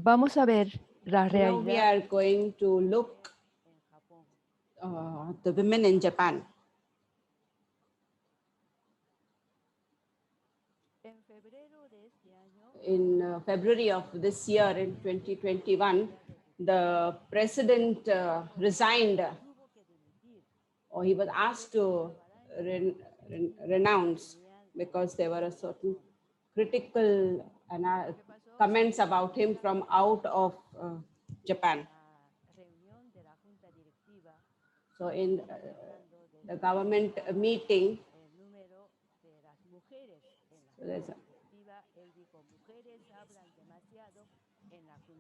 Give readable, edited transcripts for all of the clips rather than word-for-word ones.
Vamos a ver la Now we realidad are going to look the women in Japan. In February of this year, in 2021, the president resigned, or he was asked to renounce because there were a certain critical comments about him from out of Japan. So in the government meeting,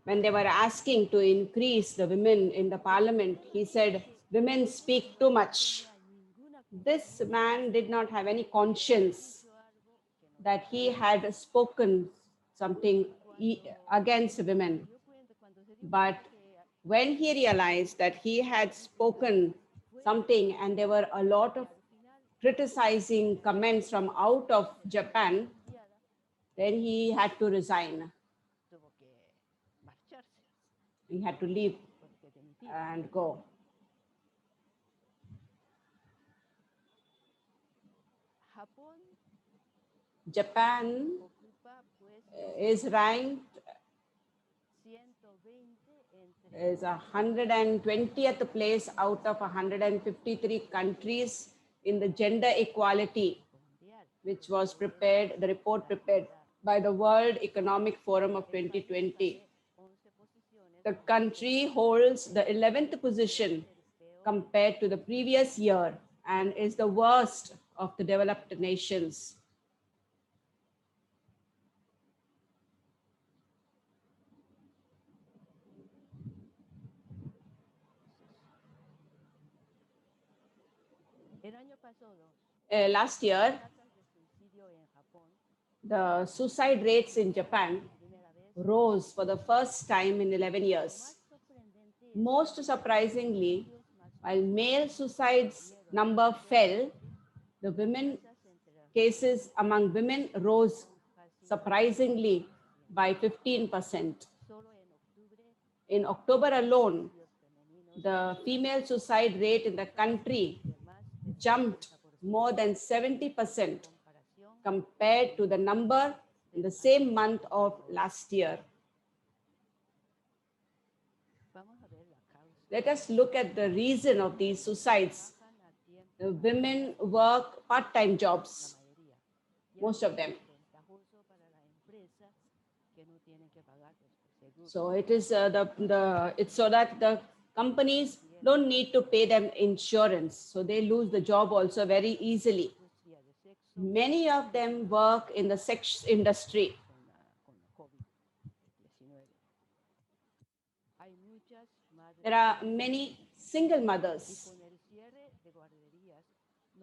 when they were asking to increase the women in the parliament, he said, women speak too much. This man did not have any conscience that he had spoken something against women. But when he realized that he had spoken something and there were a lot of criticizing comments from out of Japan, then he had to resign. He had to leave and go. Japan is ranked as 120th place out of 153 countries in the gender equality, which was prepared, the report prepared by the World Economic Forum of 2020. The country holds the 11th position compared to the previous year and is the worst of the developed nations. Last year, the suicide rates in Japan rose for the first time in 11 years. Most surprisingly, while male suicides number fell, the women cases among women rose surprisingly by 15%. In October alone, the female suicide rate in the country jumped more than 70% compared to the number in the same month of last year. Let us look at the reason of these suicides. The women work part-time jobs, most of them. So it is it's so that the companies don't need to pay them insurance, so they lose the job also very easily. Many of them work in the sex industry. There are many single mothers,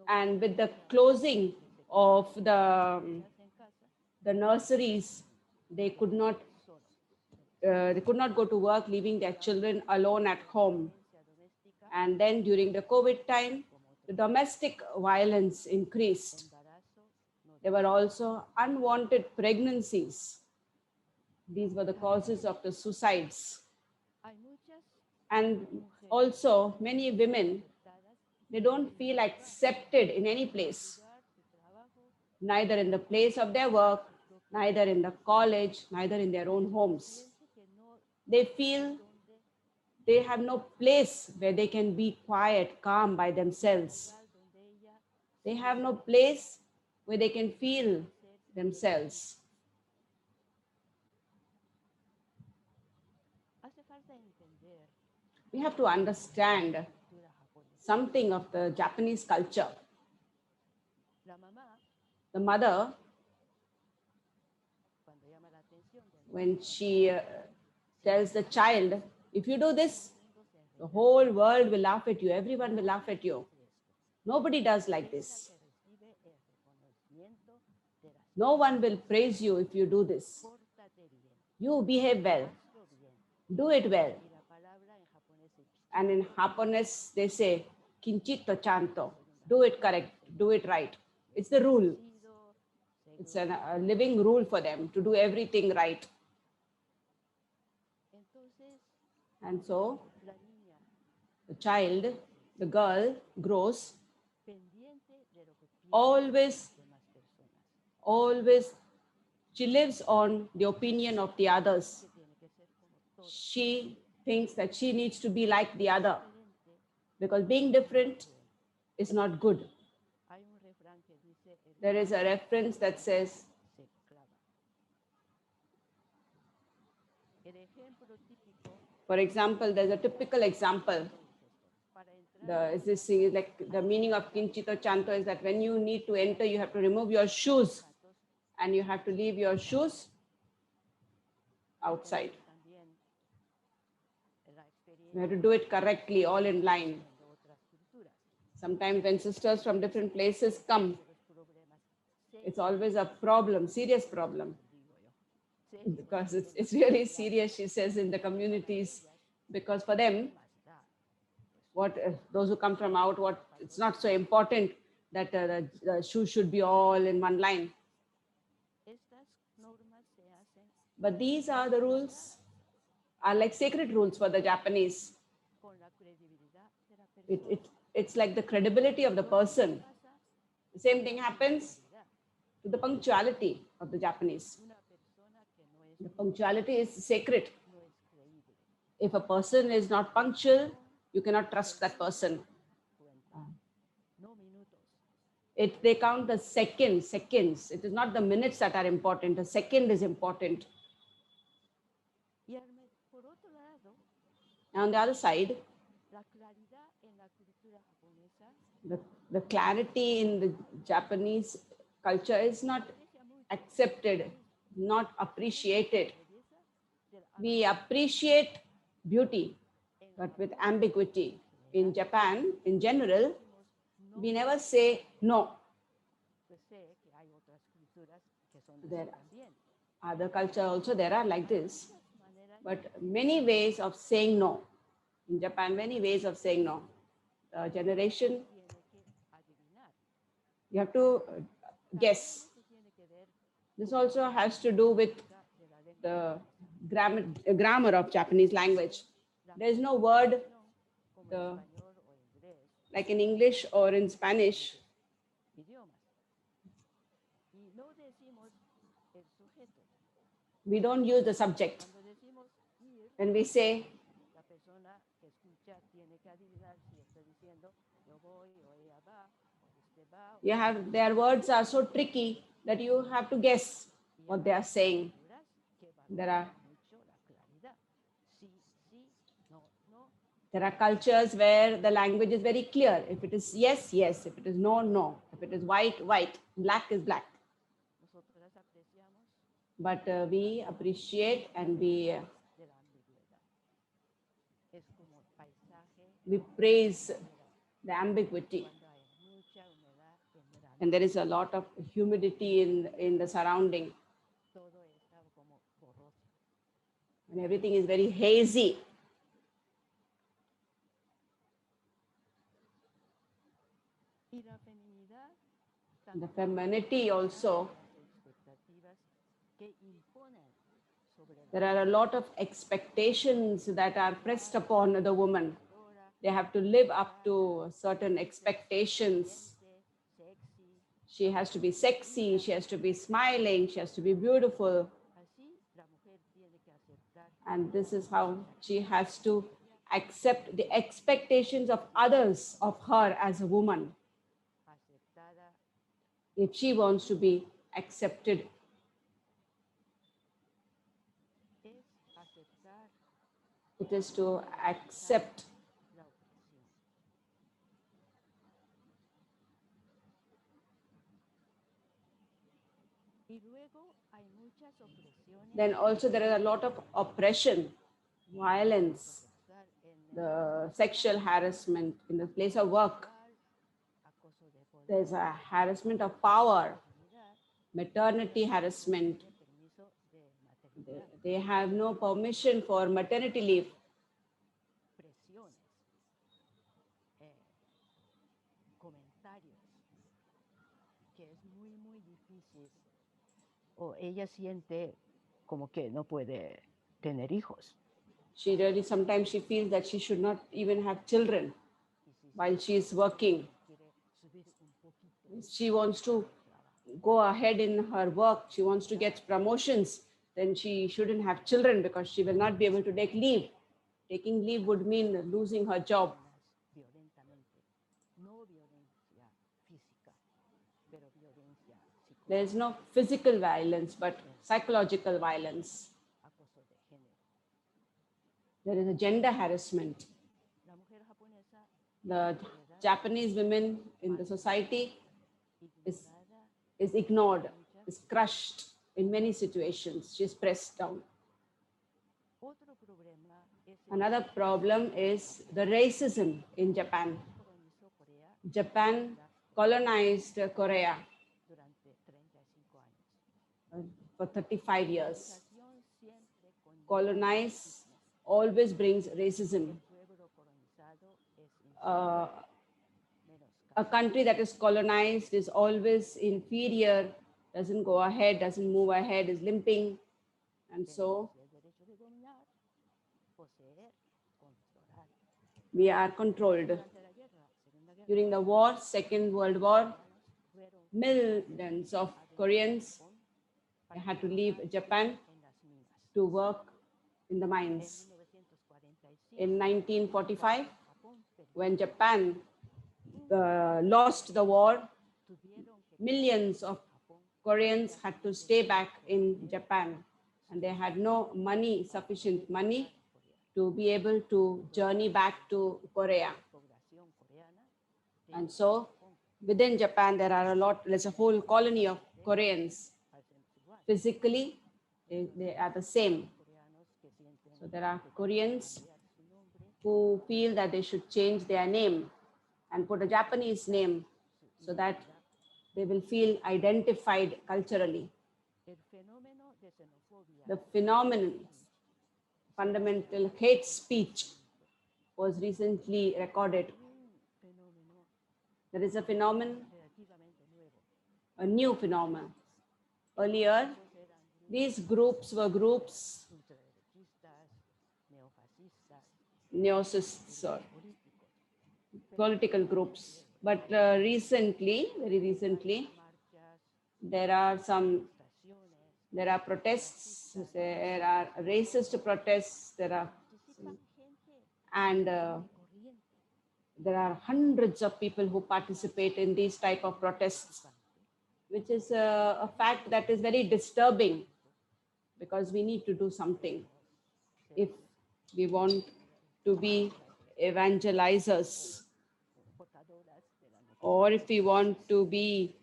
and with the closing of the nurseries, they could not go to work, leaving their children alone at home. And then during the COVID time, the domestic violence increased. There were also unwanted pregnancies. These were the causes of the suicides. And also many women, they don't feel accepted in any place, neither in the place of their work, neither in the college, neither in their own homes. They feel they have no place where they can be quiet, calm by themselves. They have no place where they can feel themselves. We have to understand something of the Japanese culture. The mother, when she tells the child, if you do this, the whole world will laugh at you, everyone will laugh at you. Nobody does like this. No one will praise you if you do this. You behave well. Do it well. And in Japanese, they say, kinchito chanto. Do it correct. Do it right. It's the rule. It's a living rule for them to do everything right. And so the child, the girl, grows always, always, she lives on the opinion of the others. She thinks that she needs to be like the other because being different is not good. There is a reference that says, for example, there's a typical example. The meaning of kinchito chanto is that when you need to enter, you have to remove your shoes and you have to leave your shoes outside. You have to do it correctly, all in line. Sometimes when sisters from different places come, it's always a problem, serious problem. Because it's really serious, she says, in the communities. Because for them, those who come from out, it's not so important that the shoes should be all in one line. But these are the rules, are like sacred rules for the Japanese. It's like the credibility of the person. The same thing happens to the punctuality of the Japanese. The punctuality is sacred. If a person is not punctual, you cannot trust that person. They count the seconds. It is not the minutes that are important. The second is important. And on the other side, the clarity in the Japanese culture is not accepted, not appreciated. We appreciate beauty, but with ambiguity. In Japan, in general, we never say no. There are other culture also, there are like this, but many ways of saying no. In Japan, many ways of saying no. Generation, you have to guess. This also has to do with the grammar of Japanese language. There is no word like in English or in Spanish. We don't use the subject. When we say, their words are so tricky that you have to guess what they are saying. There are cultures where the language is very clear. If it is yes, yes. If it is no, no. If it is white, white. Black is black. But we appreciate and we praise the ambiguity. And there is a lot of humidity in the surrounding. And everything is very hazy. The femininity also. There are a lot of expectations that are pressed upon the woman. They have to live up to certain expectations. She has to be sexy, she has to be smiling, she has to be beautiful. And this is how she has to accept the expectations of others of her as a woman. If she wants to be accepted. It is to accept. Then also there is a lot of oppression, violence, the sexual harassment in the place of work. There's a harassment of power, maternity harassment. They have no permission for maternity leave. O ella siente como que no puede tener hijos. She really, sometimes she feels that she should not even have children while she is working. She wants to go ahead in her work. She wants to get promotions. Then she shouldn't have children because she will not be able to take leave. Taking leave would mean losing her job. There is no physical violence, but psychological violence. There is a gender harassment. The Japanese women in the society is ignored, is crushed in many situations. She is pressed down. Another problem is the racism in Japan. Japan colonized Korea for 35 years. Colonize always brings racism. A country that is colonized is always inferior, doesn't go ahead, doesn't move ahead, is limping. And so we are controlled. During the war, Second World War, millions of Koreans had to leave Japan to work in the mines. In 1945, when Japan lost the war, millions of Koreans had to stay back in Japan, and they had no money, sufficient money to be able to journey back to Korea. And so within Japan, there's a whole colony of Koreans. Physically, they are the same. So there are Koreans who feel that they should change their name and put a Japanese name so that they will feel identified culturally. The phenomenon, fundamental hate speech, was recently recorded. There is a phenomenon, a new phenomenon. Earlier, these groups were groups, neofascists or political groups. But very recently, there are protests, there are racist protests, and there are hundreds of people who participate in these type of protests, which is a fact that is very disturbing, because we need to do something if we want to be evangelizers, or if we want to be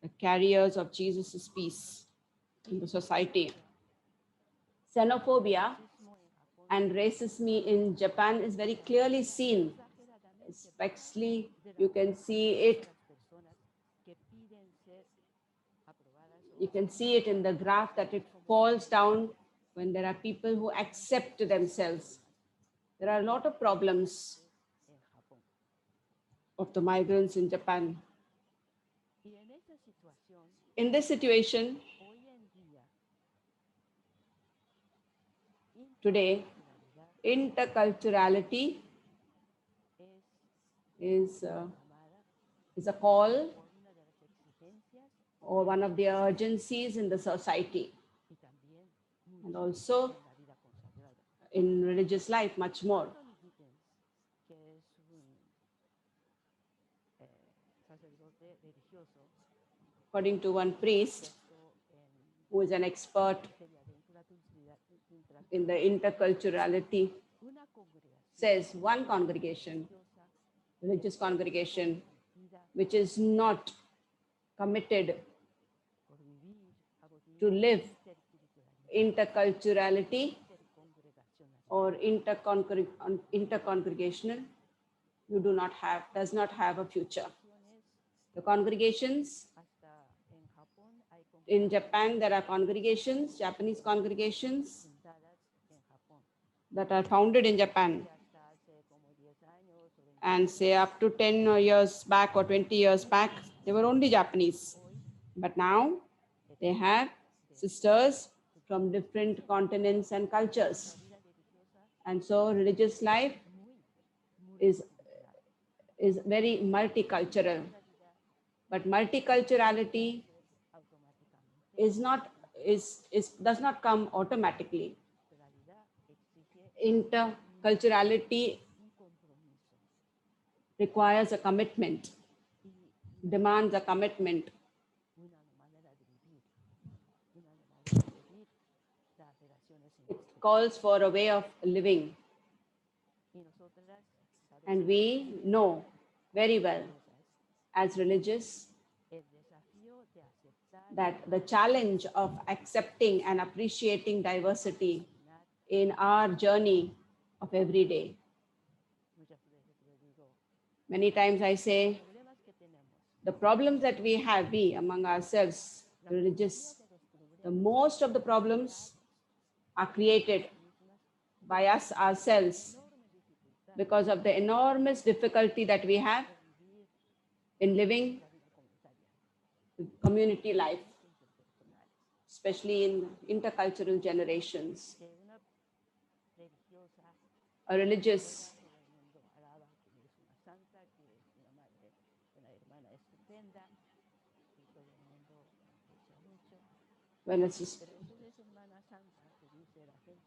the carriers of Jesus' peace in the society. Xenophobia and racism in Japan is very clearly seen. Especially, you can see it. You can see it in the graph that it falls down when there are people who accept themselves. There are a lot of problems of the migrants in Japan. In this situation, today, interculturality is a call or one of the urgencies in the society, and also in religious life much more. According to one priest who is an expert in the interculturality, says one congregation, religious congregation, which is not committed to live interculturality or intercongregational, does not have a future. The congregations in Japan, there are congregations, Japanese congregations that are founded in Japan, and say up to 10 years back or 20 years back, they were only Japanese. But now they have sisters from different continents and cultures. And so religious life is very multicultural. But multiculturality does not come automatically. Interculturality requires a commitment, demands a commitment. It calls for a way of living. And we know very well as religious that the challenge of accepting and appreciating diversity in our journey of every day. Many times I say, the problems that we have, we among ourselves, religious, the most of the problems are created by us ourselves because of the enormous difficulty that we have in living community life, especially in intercultural generations. A religious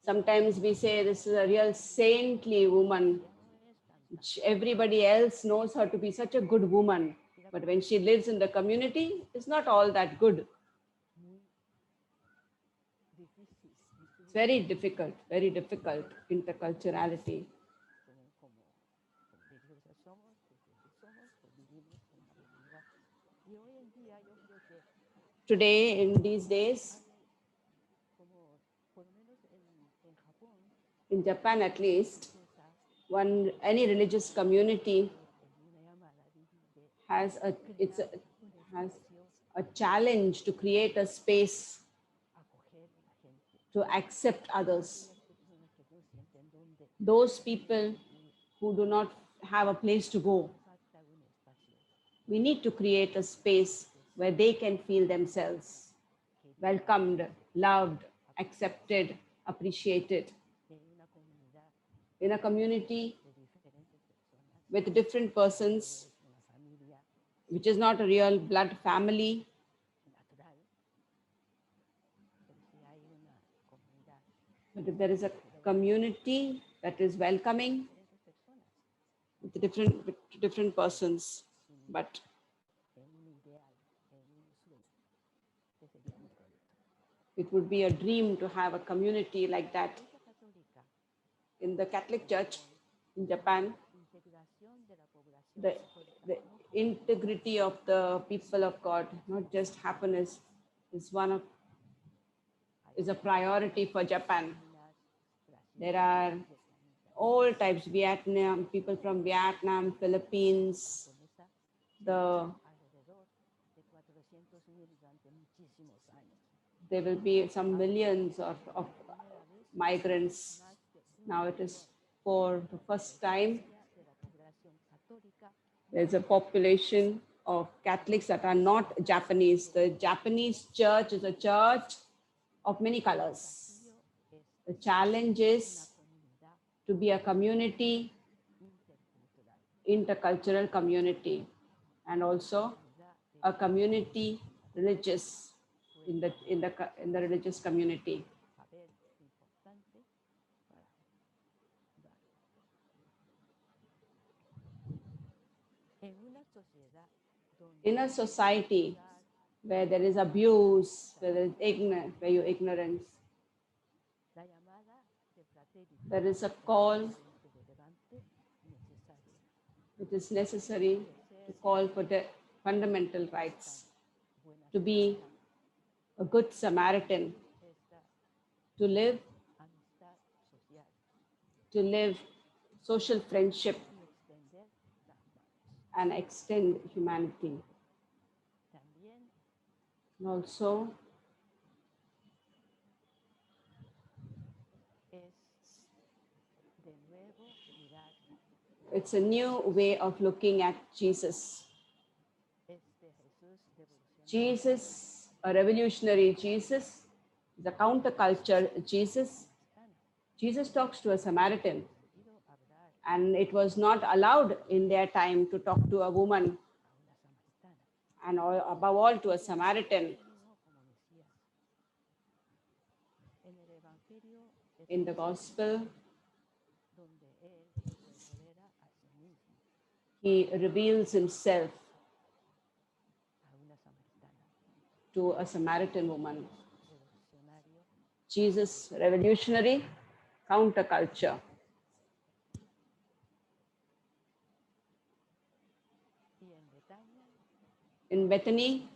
sometimes we say this is a real saintly woman. Everybody else knows her to be such a good woman, but when she lives in the community, it's not all that good. It's very difficult interculturality. Today, in these days, in Japan at least, any religious community has a challenge to create a space to accept others. Those people who do not have a place to go. We need to create a space where they can feel themselves welcomed, loved, accepted, appreciated. In a community with different persons, which is not a real blood family, but if there is a community that is welcoming with different persons, but it would be a dream to have a community like that. In the Catholic Church in Japan, the integrity of the people of God, not just happiness, is a priority for Japan. There are all types, people from Vietnam, Philippines, there will be some millions of migrants. Now it is for the first time, there's a population of Catholics that are not Japanese. The Japanese church is a church of many colors. The challenge is to be a community, intercultural community, and also a community religious in the religious community. In a society where there is abuse, where there is ignorance, there is a call. It is necessary to call for the fundamental rights, to be a good Samaritan, to live social friendship and extend humanity. And also, it's a new way of looking at Jesus. Jesus, a revolutionary Jesus, the counterculture Jesus. Jesus talks to a Samaritan, and it was not allowed in their time to talk to a woman, and above all to a Samaritan. In the gospel, he reveals himself to a Samaritan woman. Jesus, revolutionary, counterculture. In Bethany,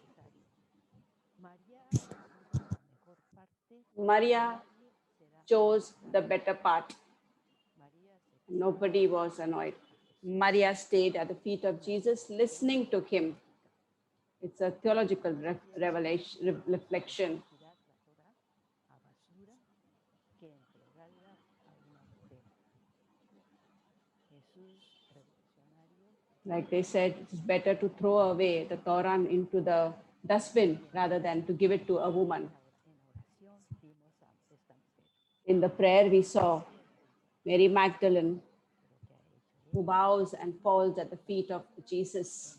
Maria chose the better part. Nobody was annoyed. Maria stayed at the feet of Jesus, listening to him. It's a theological reflection. Like they said, it's better to throw away the Torah into the dustbin rather than to give it to a woman. In the prayer, we saw Mary Magdalene, who bows and falls at the feet of Jesus.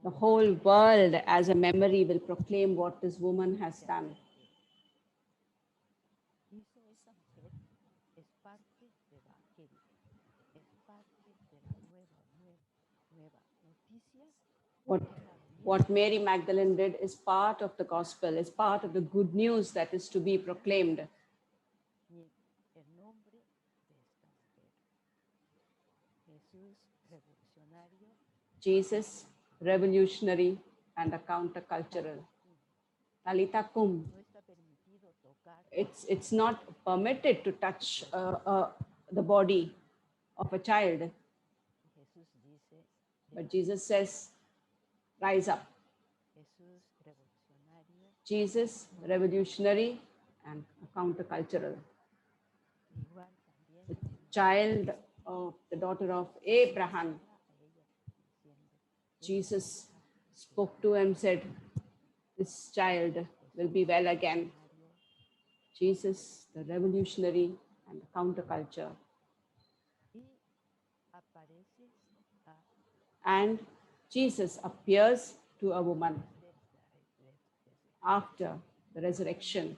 The whole world as a memory will proclaim what this woman has done. What Mary Magdalene did is part of the gospel, is part of the good news that is to be proclaimed. Jesus, revolutionary and a countercultural. Talita cum. It's not permitted to touch the body of a child. But Jesus says, rise up. Jesus, revolutionary and countercultural. The child of the daughter of Abraham. Jesus spoke to him, said, this child will be well again. Jesus, the revolutionary and the counterculture. And Jesus appears to a woman after the resurrection,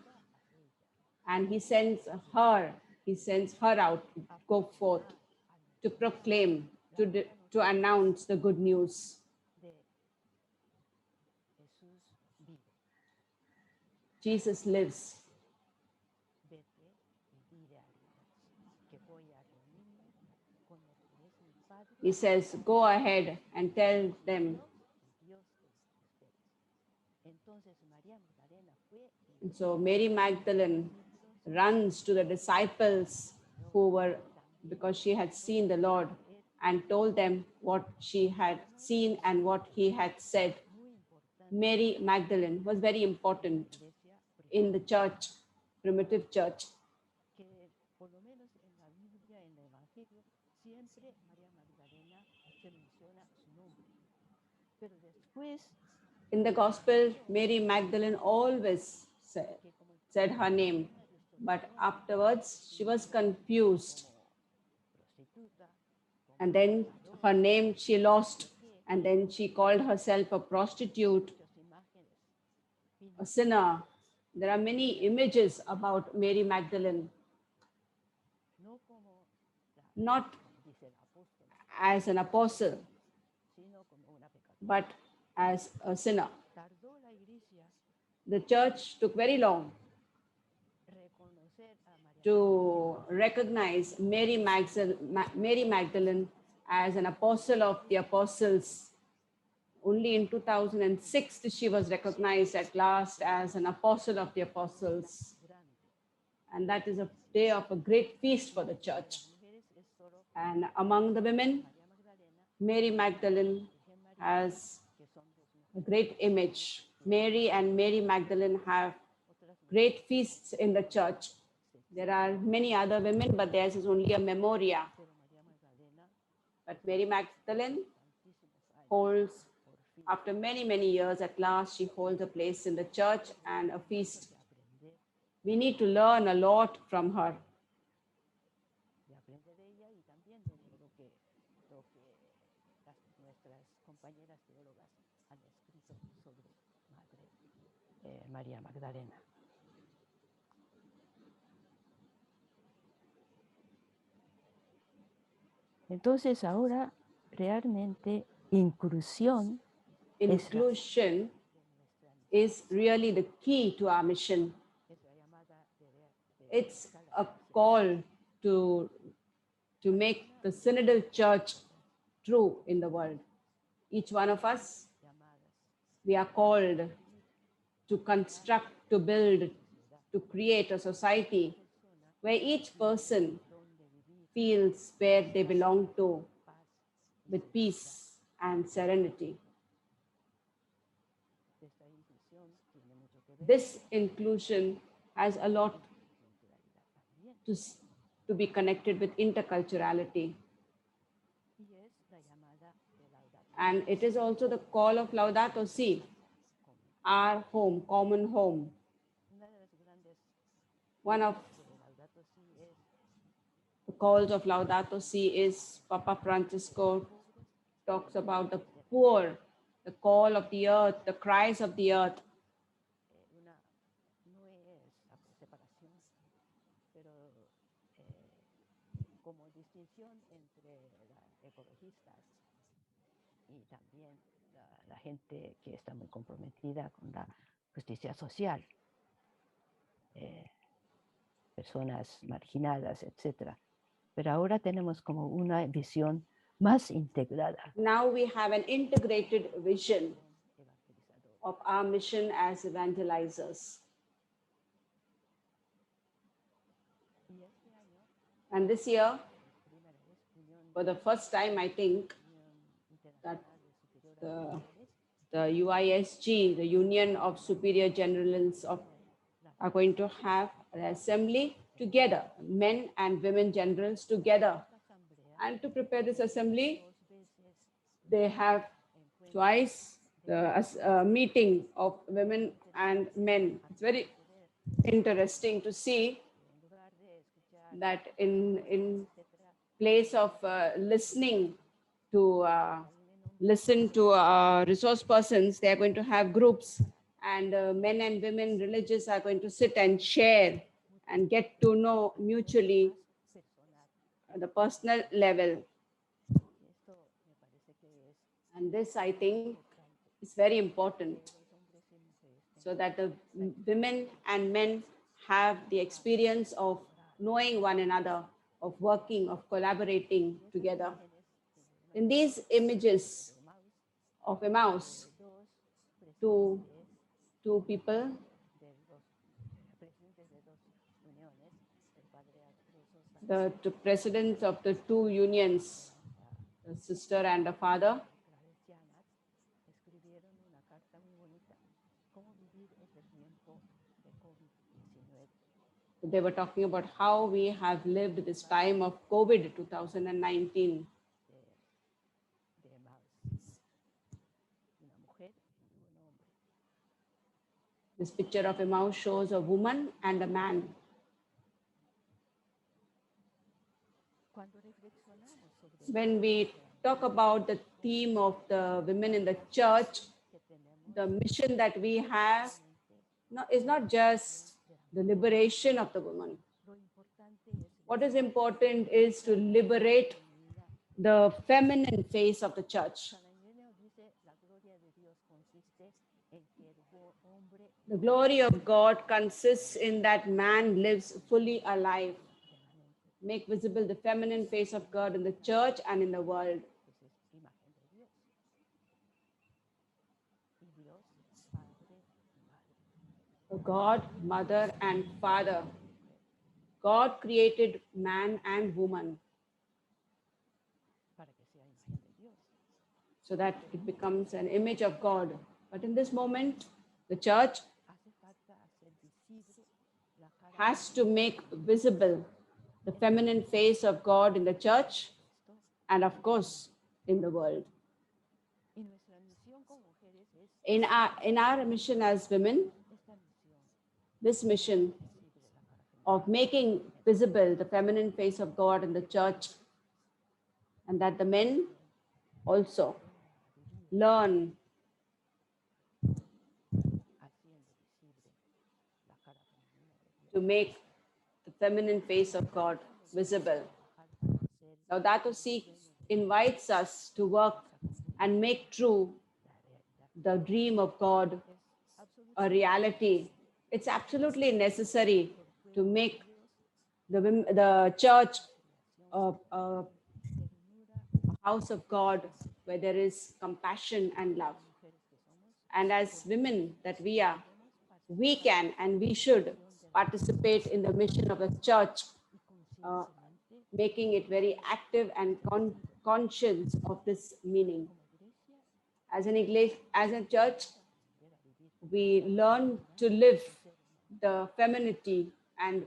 and he sends her out to go forth to proclaim, to announce the good news. Jesus lives. He says, go ahead and tell them. And so Mary Magdalene runs to the disciples who were, because she had seen the Lord, and told them what she had seen and what he had said. Mary Magdalene was very important in the church, primitive church. In the gospel, Mary Magdalene always said her name, but afterwards she was confused. And then her name she lost, and then she called herself a prostitute, a sinner. There are many images about Mary Magdalene, not as an apostle, but as a sinner. The church took very long to recognize Mary Magdalene as an apostle of the apostles. Only in 2006 she was recognized at last as an apostle of the apostles. And that is a day of a great feast for the church. And among the women, Mary Magdalene has a great image. Mary and Mary Magdalene have great feasts in the church. There are many other women, but theirs is only a memoria. But Mary Magdalene holds After many, many years, at last, she holds a place in the church and a feast. We need to learn a lot from her. María Magdalena. Entonces ahora realmente inclusión is really the key to our mission. It's a call to make the synodal church true in the world. Each one of us, we are called to construct, to build, to create a society where each person feels where they belong to with peace and serenity. This inclusion has a lot to be connected with interculturality. And it is also the call of Laudato Si, our home, common home. One of the calls of Laudato Si is Papa Francisco talks about the poor, the call of the earth, the cries of the earth. Y también la gente que está muy comprometida con la justicia social, personas marginadas, etc. Pero ahora tenemos como una visión más integrada. Now we have an integrated vision of our mission as evangelizers. And this year, for the first time, I think that the UISG, the Union of Superior Generals are going to have an assembly together, men and women generals together. And to prepare this assembly, they have twice the meeting of women and men. It's very interesting to see that in place of listening to listen to resource persons, they are going to have groups, and men and women religious are going to sit and share and get to know mutually at the personal level. And this, I think, is very important, so that the women and men have the experience of knowing one another, of working, of collaborating together. In these images of Emmaus, two people, the presidents of the two unions, the sister and the father, they were talking about how we have lived this time of COVID 2019. This picture of Emmaus shows a woman and a man. When we talk about the theme of the women in the church, the mission that we have is not just the liberation of the woman. What is important is to liberate the feminine face of the church. The glory of God consists in that man lives fully alive. Make visible the feminine face of God in the church and in the world. God, mother, and father. God created man and woman so that it becomes an image of God. But in this moment, the church has to make visible the feminine face of God in the church and, of course, in the world. In our mission as women, this mission of making visible the feminine face of God in the church, and that the men also learn to make the feminine face of God visible. Laudato Si invites us to work and make true the dream of God a reality. It's absolutely necessary to make the church a house of God where there is compassion and love. And as women that we are, we can and we should participate in the mission of the church, making it very active and conscious of this meaning. As an English, as a church, we learn to live the femininity and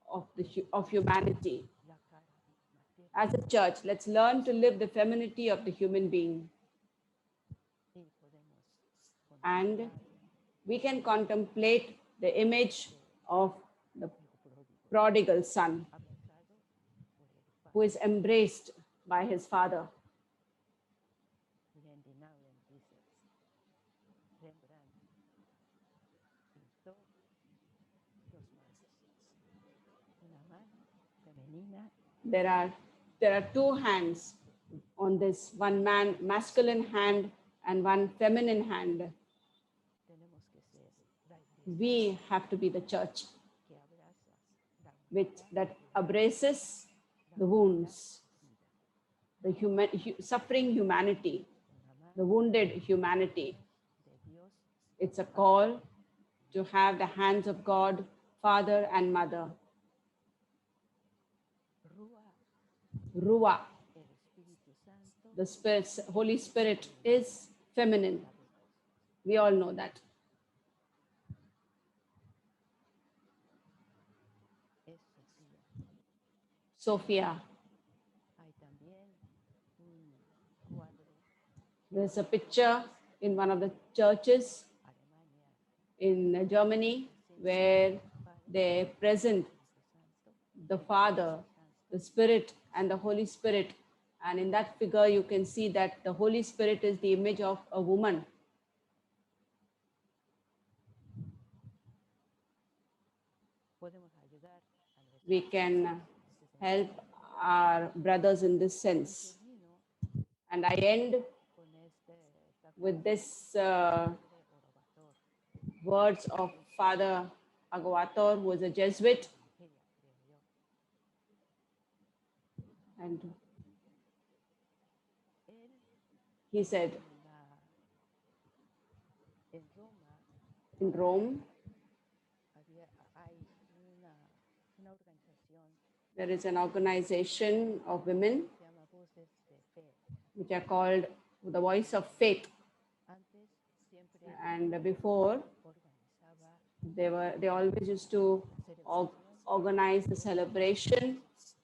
of humanity. As a church, let's learn to live the femininity of the human being. And we can contemplate the image of the prodigal son who is embraced by his father. There are two hands on this, one masculine hand and one feminine hand. We have to be the church that embraces the wounds, the suffering humanity, the wounded humanity. It's a call to have the hands of God, Father and Mother. Ruah, the Spirit, Holy Spirit is feminine. We all know that. Sophia. There's a picture in one of the churches in Germany where they present the Father, the Spirit, and the Holy Spirit. And in that figure, you can see that the Holy Spirit is the image of a woman. We can help our brothers in this sense. And I end with this words of Father Agavator, who was a Jesuit. And he said, in Rome, there is an organization of women which are called the Voice of Faith. And before, they always used to organize the celebration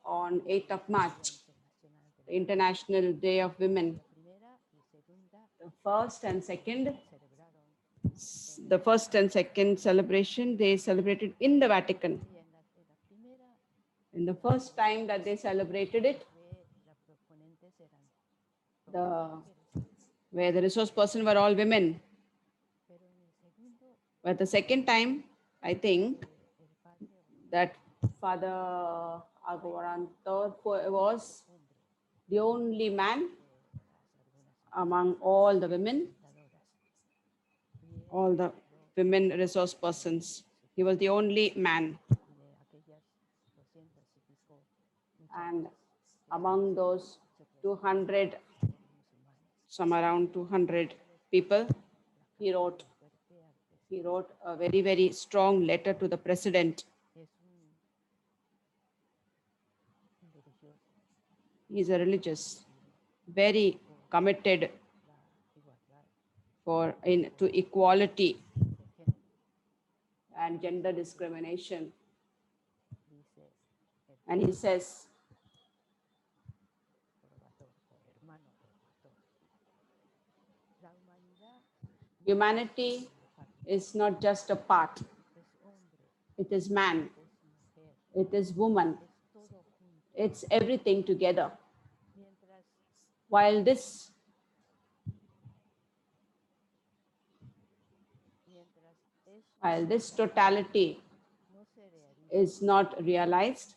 on 8th of March, the International Day of Women. The first and second celebration, they celebrated in the Vatican. In the first time that they celebrated it, where the resource person were all women. But the second time, I think that Father Agavarantor was the only man among all the women, all the women resource persons. He was the only man. And among those 200, some around 200 people, he wrote a very, very strong letter to the president. He's a religious, very committed to equality and gender discrimination. And he says, Humanity is not just a part. It is man. It is woman. It's everything together. While this totality is not realized,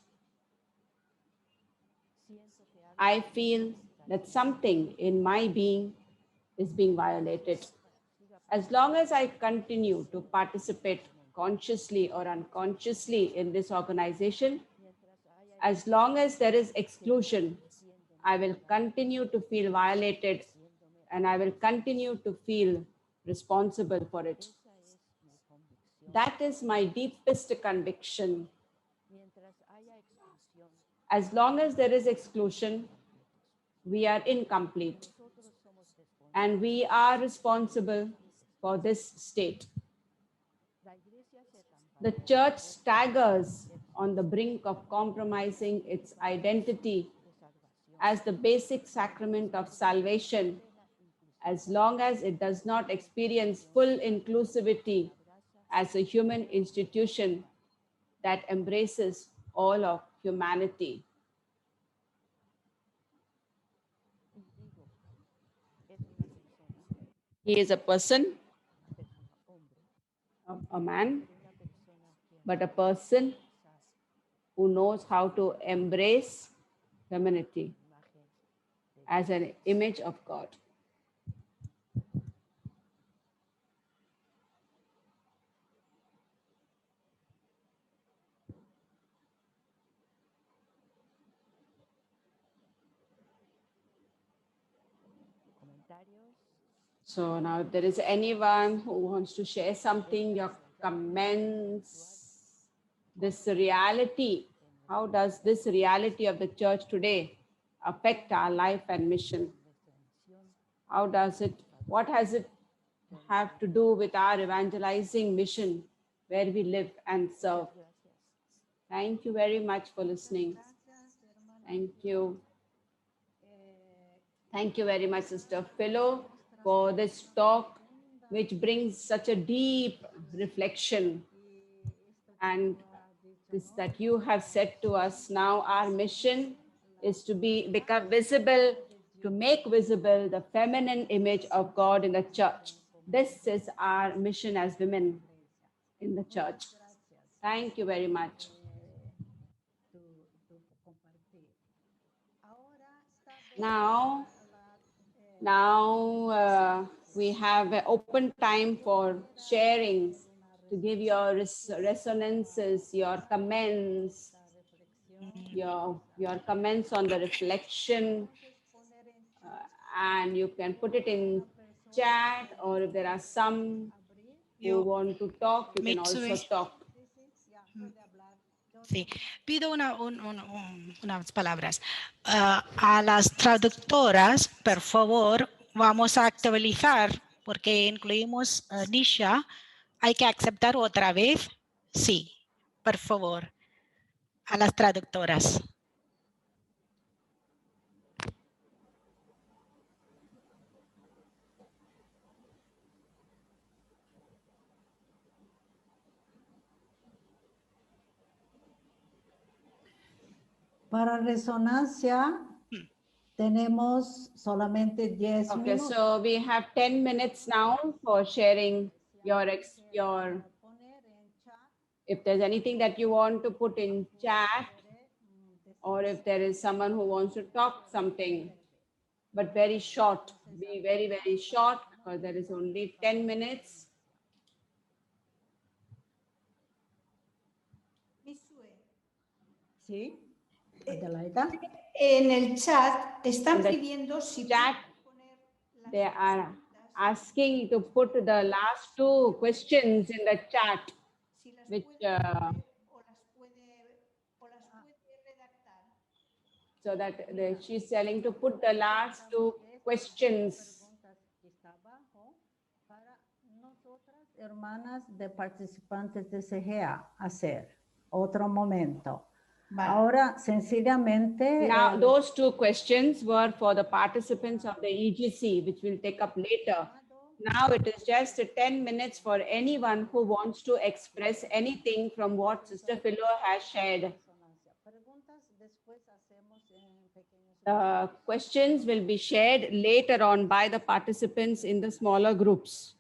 I feel that something in my being is being violated. As long as I continue to participate consciously or unconsciously in this organization, as long as there is exclusion, I will continue to feel violated and I will continue to feel responsible for it. That is my deepest conviction. As long as there is exclusion, we are incomplete and we are responsible for this state. The church staggers on the brink of compromising its identity as the basic sacrament of salvation, as long as it does not experience full inclusivity as a human institution that embraces all of humanity. He is a person, a man, but a person who knows how to embrace femininity as an image of God. So now if there is anyone who wants to share something, your comments, this reality, how does this reality of the church today affect our life and mission? How does it, what has it have to do with our evangelizing mission where we live and serve? Thank you very much for listening. Thank you. Thank you very much, Sister Filo, for this talk, which brings such a deep reflection. And this that you have said to us now, our mission is to become visible, to make visible the feminine image of God in the church. This is our mission as women in the church. Thank you very much. Now we have an open time for sharing, to give your resonances, your comments, your comments on the reflection, and you can put it in chat, or if there are some who want to talk, you can also talk. Sí, pido unas palabras. A las traductoras, por favor, vamos a actualizar, porque incluimos Nisha. ¿Hay que aceptar otra vez? Sí, por favor. A las traductoras. Para resonancia, tenemos solamente 10 Okay, minutos. so we have 10 minutes now for sharing your, if there's anything that you want to put in chat, or if there is someone who wants to talk something, but very short, be very, very short, because there is only 10 minutes. Sí, Adelaida. En el chat están pidiendo si chat, they are asking to put the last two questions in the chat, which so that she's telling to put the last two questions. Para nosotras, hermanas de participantes de CGA, hacer otro momento. Vale. Ahora, sencillamente... Now, those two questions were for the participants of the EGC, which we'll take up later. Now it is just 10 minutes for anyone who wants to express anything from what Sister Filo has shared. Questions will be shared later on by the participants in the smaller groups.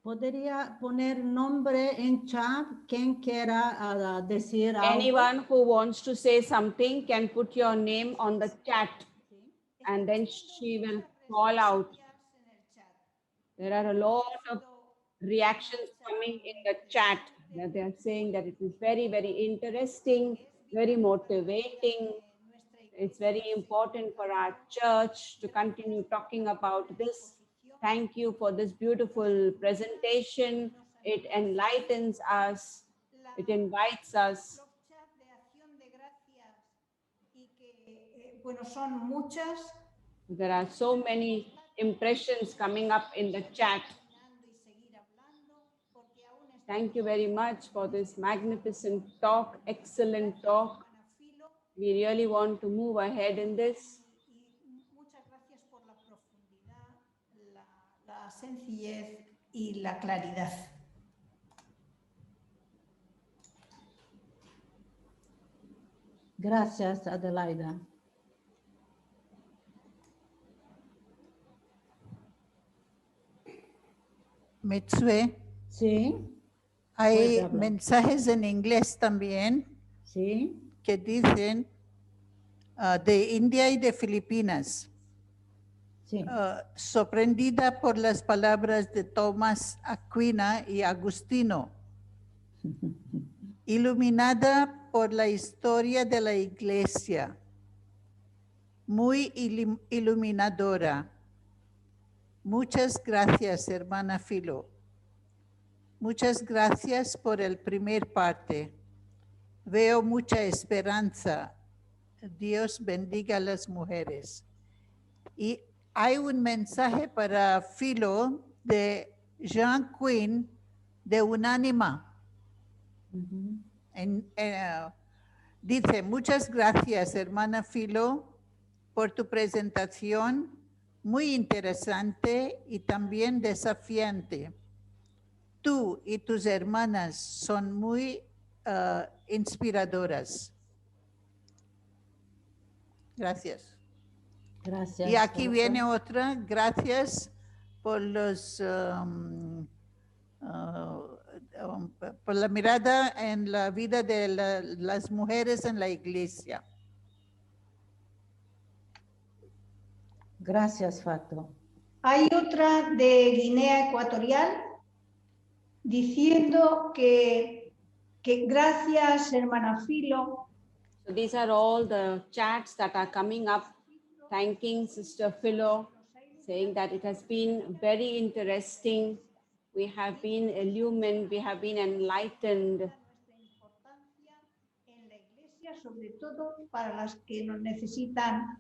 ¿Podría poner nombre en chat? ¿Quién quiera decir algo? Anyone who wants to say something can put your name on the chat and then she will call out. There are a lot of reactions coming in the chat. They are saying that it is very, very interesting, very motivating. It's very important for our church to continue talking about this. Thank you for this beautiful presentation. It enlightens us. It invites us. There are so many impressions coming up in the chat. Thank you very much for this magnificent talk, excellent talk. We really want to move ahead in this. La sencillez y la claridad. Gracias, Adelaida. Mitsue, Sí, hay puede hablar. mensajes en inglés también Sí, que dicen de India y de Filipinas. sí. Sorprendida por las palabras de Tomás Aquina y Agustino. Iluminada por la historia de la iglesia. Muy iluminadora. Muchas gracias, hermana Filo. Muchas gracias por el primer parte. Veo mucha esperanza. Dios bendiga a las mujeres. Y hay un mensaje para Filo de Jean Quinn de Unánima. Dice, muchas gracias, hermana Filo, por tu presentación, muy interesante y también desafiante. Tú y tus hermanas son muy inspiradoras. Gracias. Gracias. Y aquí viene otra. Gracias por los por la mirada en la vida de las mujeres en la iglesia. Gracias, Fato. Hay otra de Guinea Ecuatorial diciendo que gracias, hermana Filo. So these are all the chats that are coming up, thanking Sister Filo, saying that it has been very interesting. We have been illumined, we have been enlightened. En la iglesia, sobre todo para las que nos necesitan,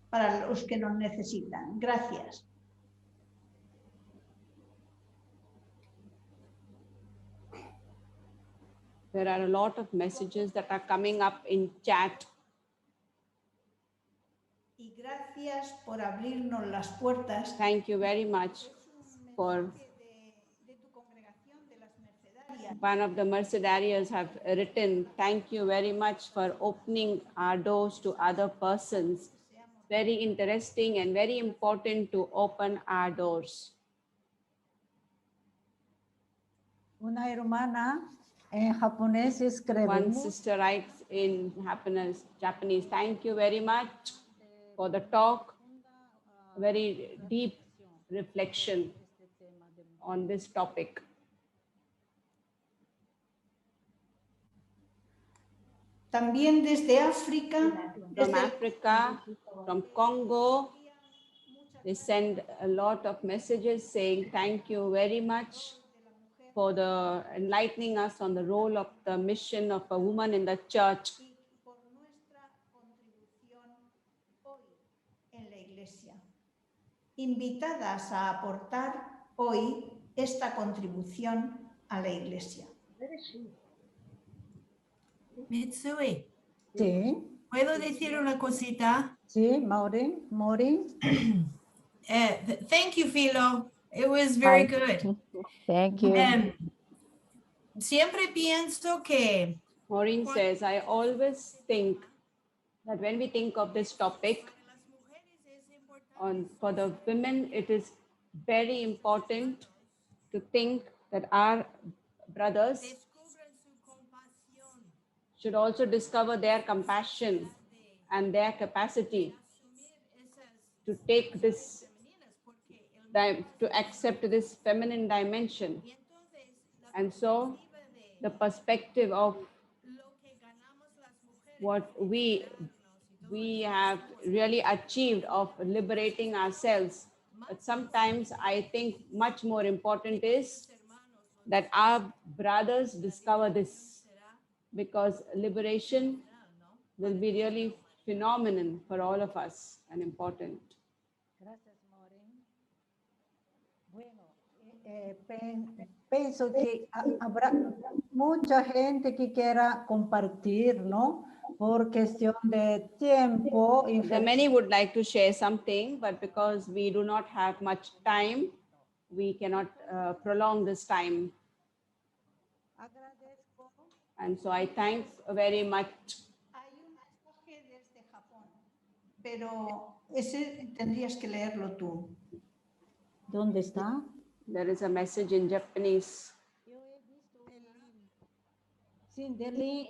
para los que nos necesitan. Gracias. There are a lot of messages that are coming up in chat. Y gracias por abrirnos las puertas. Thank you very much for one of the Mercedarias have written, thank you very much for opening our doors to other persons. Very interesting and very important to open our doors. Una hermana en japonés escribe. One sister writes in Japanese, thank you very much for the talk. Very deep reflection on this topic. También desde África. From Africa, from Congo, they send a lot of messages saying thank you very much for the enlightening us on the role of the mission of a woman in the church. Por nuestra contribución hoy en la iglesia. Invitadas a aportar hoy esta contribución a la iglesia. Mitsui, Sí, ¿puedo decir una cosita? sí, Maureen. Thank you, Filo. It was very Hi. good. Thank you. Siempre pienso que Maureen says, I always think that when we think of this topic, for the women, it is very important to think that our brothers should also discover their compassion and their capacity to take this, to accept this feminine dimension. And so the perspective of what we have really achieved of liberating ourselves. But sometimes I think much more important is that our brothers discover this, because liberation will be really phenomenal for all of us and important. Gracias, Maureen. Bueno, pienso que habrá mucha gente que quiera compartir, ¿no? Por cuestión de tiempo. Many would like to share something, but because we do not have much time, we cannot prolong this time. And so I thank very much. Hay un mensaje desde Japón, pero ese tendrías que leerlo tú. ¿Dónde está? There is a message in Japanese. Sí, Deli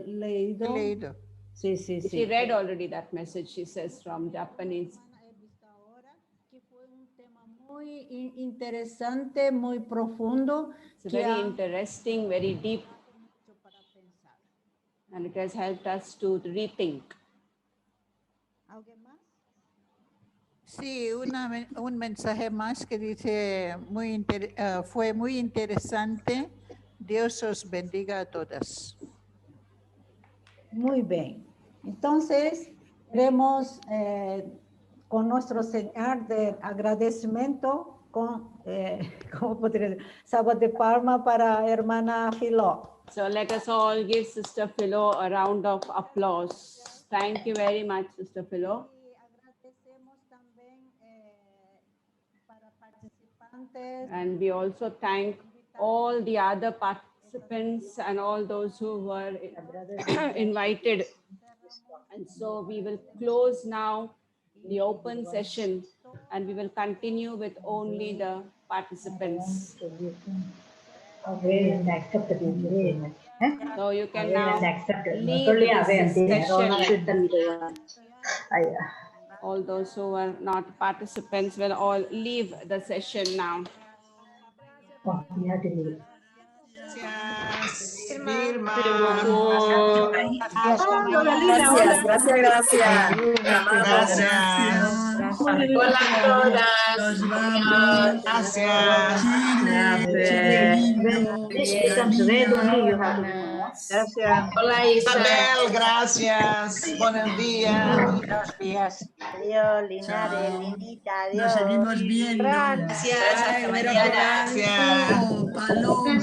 leído. Sí, sí, sí. She read already that message, she says, from Japanese. Que fue un tema muy interesante, muy profundo. It's very interesting, very deep. And it has helped us to rethink. ¿Alguien más? Sí, un mensaje más que dice, fue muy interesante. Dios os bendiga a todas. Muy bien. Entonces, queremos con nuestro señal de agradecimiento, ¿cómo podría decir? Salva de palma para hermana Filo. So let us all give Sister Filo a round of applause. Thank you very much, Sister Filo. And we also thank all the other participants and all those who were invited. And so we will close now the open session and we will continue with only the participants. So you can now leave this session. All those who are not participants will all leave the session now. Gracias, Vilma. Gracias. Hola a todas. Nos vamos. Gracias. Gracias. Hola Isabel, gracias. Buenos días. Buenos días. Adiós, Linares, Linita, adiós. Nos seguimos viendo. Gracias. Hasta mañana. Gracias. Paloma.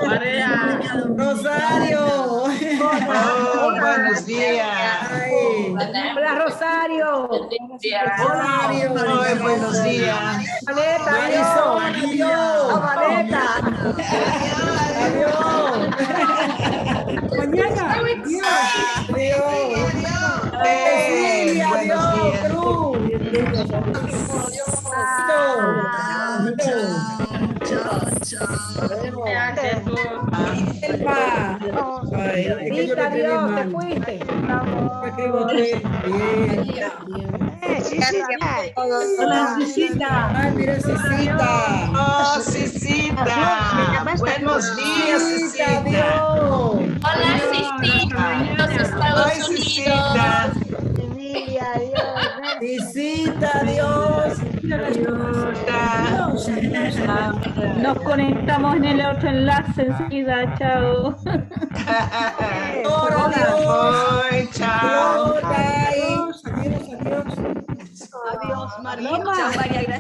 María. Rosario. Oh, buenos días. Hola, Rosario. Rosario. Buenos días. Valeta, adiós. Valeta. Adiós. Mañana. Adiós. Adiós. Cruz. Rita, adiós, te fuiste. Hola, Cisita. Ay, mira, Cisita. Oh, Cisita. Buenos días, Cisita. Hola, Cisita. Los Estados Unidos. Emilia, adiós. Cisita, adiós. Nos conectamos en el otro enlace enseguida. Chao. Hola, chao. Adiós, María. Chao, María. Gracias.